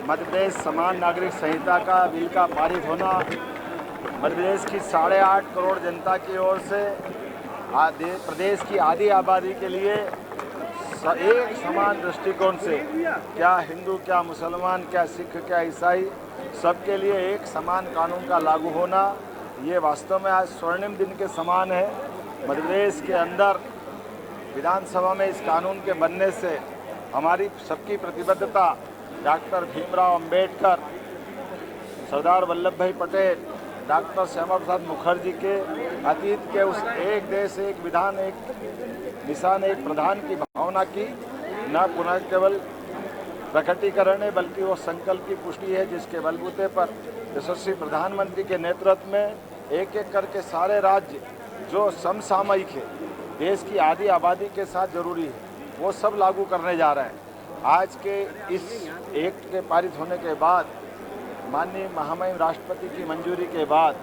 मध्य प्रदेश समान नागरिक संहिता का बिल का पारित होना मध्य प्रदेश की 8.5 करोड़ जनता की ओर से प्रदेश की आधी आबादी के लिए एक समान दृष्टिकोण से, क्या हिंदू, क्या मुसलमान, क्या सिख, क्या ईसाई, सबके लिए एक समान कानून का लागू होना, ये वास्तव में आज स्वर्णिम दिन के समान है। मध्य प्रदेश के अंदर विधानसभा में इस कानून के बनने से हमारी सबकी प्रतिबद्धता डॉक्टर भीमराव अंबेडकर, सरदार वल्लभ भाई पटेल, डॉक्टर श्यामा प्रसाद मुखर्जी के अतीत के उस एक देश एक विधान एक निशान एक प्रधान की भावना की न पुनः केवल प्रकटीकरण है बल्कि वो संकल्प की पुष्टि है, जिसके बलबूते पर यशस्वी प्रधानमंत्री के नेतृत्व में एक एक करके सारे राज्य जो समसामयिक है, देश की आधी आबादी के साथ जरूरी है, वो सब लागू करने जा रहे हैं। आज के इस एक्ट के पारित होने के बाद, माननीय महामहिम राष्ट्रपति की मंजूरी के बाद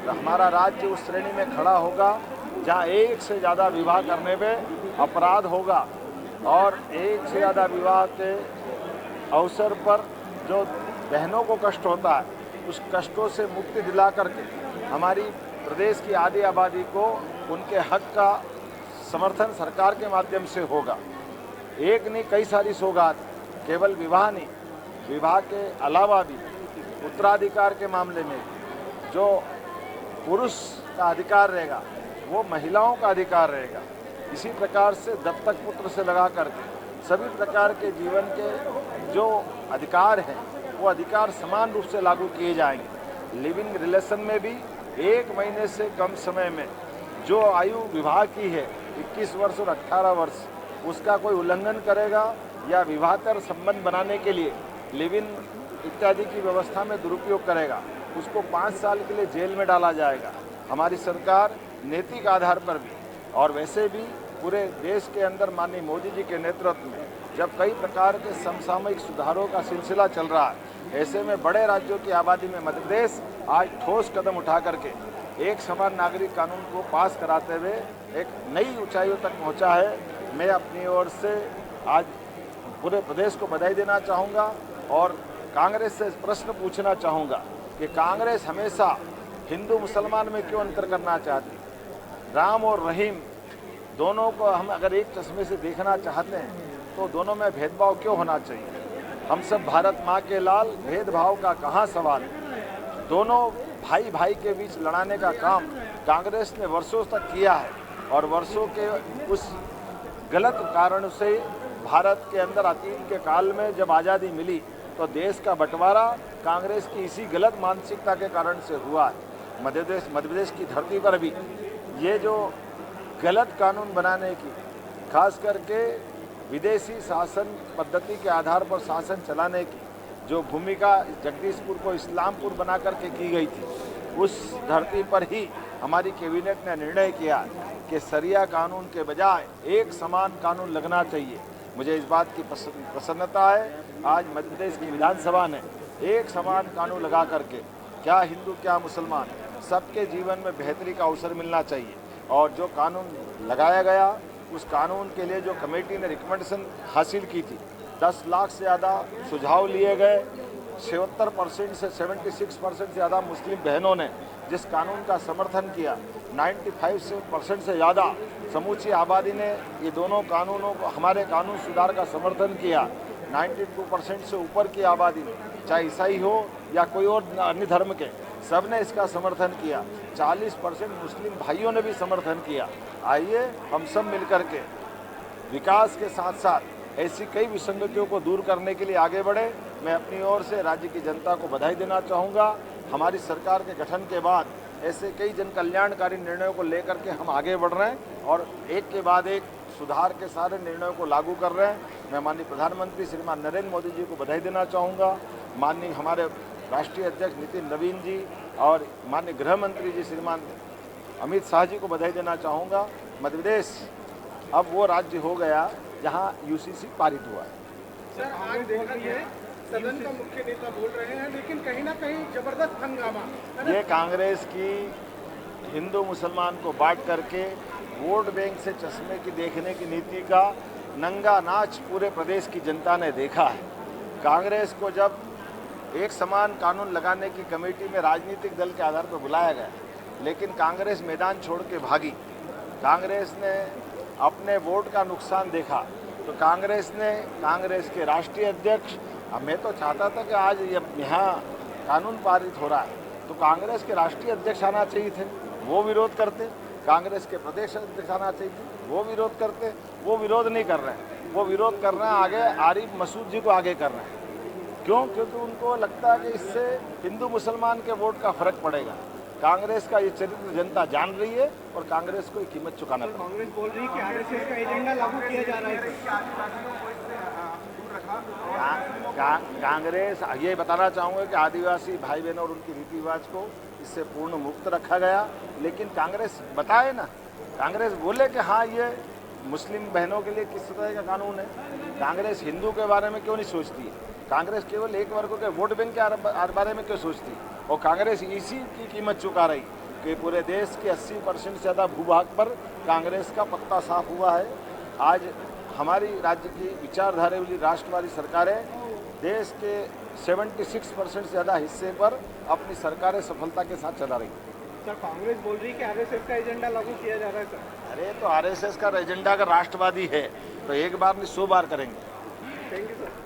हमारा राज्य उस श्रेणी में खड़ा होगा जहां एक से ज़्यादा विवाह करने में अपराध होगा और एक से ज़्यादा विवाह के अवसर पर जो बहनों को कष्ट होता है, उस कष्टों से मुक्ति दिला करके हमारी प्रदेश की आधी आबादी को उनके हक का समर्थन सरकार के माध्यम से होगा। एक नहीं, कई सारी सौगात, केवल विवाह नहीं, विवाह के अलावा भी उत्तराधिकार के मामले में जो पुरुष का अधिकार रहेगा वो महिलाओं का अधिकार रहेगा। इसी प्रकार से दत्तक पुत्र से लगा करके सभी प्रकार के जीवन के जो अधिकार हैं वो अधिकार समान रूप से लागू किए जाएंगे। लिविंग रिलेशन में भी 1 महीने से कम समय में जो आयु विवाह की है 21 वर्ष और 18 वर्ष, उसका कोई उल्लंघन करेगा या विवाहतर संबंध बनाने के लिए लिव इन इत्यादि की व्यवस्था में दुरुपयोग करेगा, उसको 5 साल के लिए जेल में डाला जाएगा। हमारी सरकार नैतिक आधार पर भी और वैसे भी पूरे देश के अंदर माननीय मोदी जी के नेतृत्व में जब कई प्रकार के समसामयिक सुधारों का सिलसिला चल रहा है, ऐसे में बड़े राज्यों की आबादी में मध्य प्रदेश आज ठोस कदम उठा करके एक समान नागरिक कानून को पास कराते हुए एक नई ऊंचाइयों तक पहुंचा है। मैं अपनी ओर से आज पूरे प्रदेश को बधाई देना चाहूँगा और कांग्रेस से प्रश्न पूछना चाहूँगा कि कांग्रेस हमेशा हिंदू मुसलमान में क्यों अंतर करना चाहती? राम और रहीम दोनों को हम अगर एक चश्मे से देखना चाहते हैं तो दोनों में भेदभाव क्यों होना चाहिए? हम सब भारत माँ के लाल, भेदभाव का कहाँ सवाल? दोनों भाई भाई के बीच लड़ाने का काम कांग्रेस ने वर्षों तक किया है और वर्षों के उस गलत कारण से भारत के अंदर अतीत के काल में जब आज़ादी मिली तो देश का बंटवारा कांग्रेस की इसी गलत मानसिकता के कारण से हुआ है। मध्य प्रदेश की धरती पर भी ये जो गलत कानून बनाने की, खास करके विदेशी शासन पद्धति के आधार पर शासन चलाने की जो भूमिका जगदीशपुर को इस्लामपुर बना करके की गई थी, उस धरती पर ही हमारी कैबिनेट ने निर्णय किया कि शरिया कानून के बजाय एक समान कानून लगना चाहिए। मुझे इस बात की प्रसन्नता है, आज मध्य प्रदेश की विधानसभा ने एक समान कानून लगा करके क्या हिंदू क्या मुसलमान सबके जीवन में बेहतरी का अवसर मिलना चाहिए। और जो कानून लगाया गया उस कानून के लिए जो कमेटी ने रिकमेंडेशन हासिल की थी, 10 लाख से ज़्यादा सुझाव लिए गए, 76% से 76% से ज़्यादा मुस्लिम बहनों ने जिस कानून का समर्थन किया, 95% से ज़्यादा समूची आबादी ने ये दोनों कानूनों को, हमारे कानून सुधार का समर्थन किया। 92% से ऊपर की आबादी ने, चाहे ईसाई हो या कोई और अन्य धर्म के, सब ने इसका समर्थन किया। 40% मुस्लिम भाइयों ने भी समर्थन किया। आइए हम सब मिलकर के विकास के साथ साथ ऐसी कई विसंगतियों को दूर करने के लिए आगे बढ़े। मैं अपनी ओर से राज्य की जनता को बधाई देना चाहूँगा। हमारी सरकार के गठन के बाद ऐसे कई जन कल्याणकारी निर्णयों को लेकर के हम आगे बढ़ रहे हैं और एक के बाद एक सुधार के सारे निर्णयों को लागू कर रहे हैं। मैं माननीय प्रधानमंत्री श्रीमान नरेंद्र मोदी जी को बधाई देना चाहूँगा, माननीय हमारे राष्ट्रीय अध्यक्ष नितिन नवीन जी और माननीय गृह मंत्री जी श्रीमान अमित शाह जी को बधाई देना चाहूँगा। मध्य प्रदेश अब वो राज्य हो गया जहाँ यूसीसी पारित हुआ है। सर, आज देखिए सदन का मुख्य नेता बोल रहे हैं, लेकिन कहीं ना कहीं जबरदस्त हंगामा। ये कांग्रेस की हिंदू मुसलमान को बांट करके वोट बैंक से चश्मे की देखने की नीति का नंगा नाच पूरे प्रदेश की जनता ने देखा है। कांग्रेस को जब एक समान कानून लगाने की कमेटी में राजनीतिक दल के आधार पर बुलाया गया, लेकिन कांग्रेस मैदान छोड़ के भागी। कांग्रेस ने अपने वोट का नुकसान देखा तो कांग्रेस के राष्ट्रीय अध्यक्ष, मैं तो चाहता था कि आज यहाँ कानून पारित हो रहा है तो कांग्रेस के राष्ट्रीय अध्यक्ष आना चाहिए थे, वो विरोध करते। कांग्रेस के प्रदेश अध्यक्ष आना चाहिए थे, वो विरोध करते। वो विरोध नहीं कर रहे हैं, वो विरोध कर रहे हैं आगे आरिफ मसूद जी को आगे कर रहे हैं। क्यों? क्योंकि उनको लगता है कि इससे हिंदू मुसलमान के वोट का फर्क पड़ेगा। कांग्रेस का ये चरित्र जनता जान रही है और कांग्रेस को कीमत चुकाना पड़ेगा। कांग्रेस बोल रही है कि आरएसएस का एजेंडा लागू किया जा रहा है। कांग्रेस ये बताना चाहूँगा कि आदिवासी भाई बहनों और उनकी रीति रिवाज को इससे पूर्ण मुक्त रखा गया, लेकिन कांग्रेस बताए ना, कांग्रेस बोले कि हाँ ये मुस्लिम बहनों के लिए किस तरह का कानून है। कांग्रेस हिंदू के बारे में क्यों नहीं सोचती है? कांग्रेस केवल एक वर्ग के वोट बैंक के बारे में क्यों सोचती है? और कांग्रेस इसी की कीमत चुका रही कि पूरे देश के 80% से ज़्यादा भूभाग पर कांग्रेस का पत्ता साफ हुआ है। आज हमारी राज्य की विचारधारा वाली राष्ट्रवादी सरकारें देश के 76% से ज़्यादा हिस्से पर अपनी सरकारें सफलता के साथ चला रही। सर, कांग्रेस बोल रही है कि आरएसएस का एजेंडा लागू किया जा रहा है सर। अरे तो आरएसएस का एजेंडा अगर राष्ट्रवादी है तो एक बार नहीं 100 बार करेंगे। Thank you sir.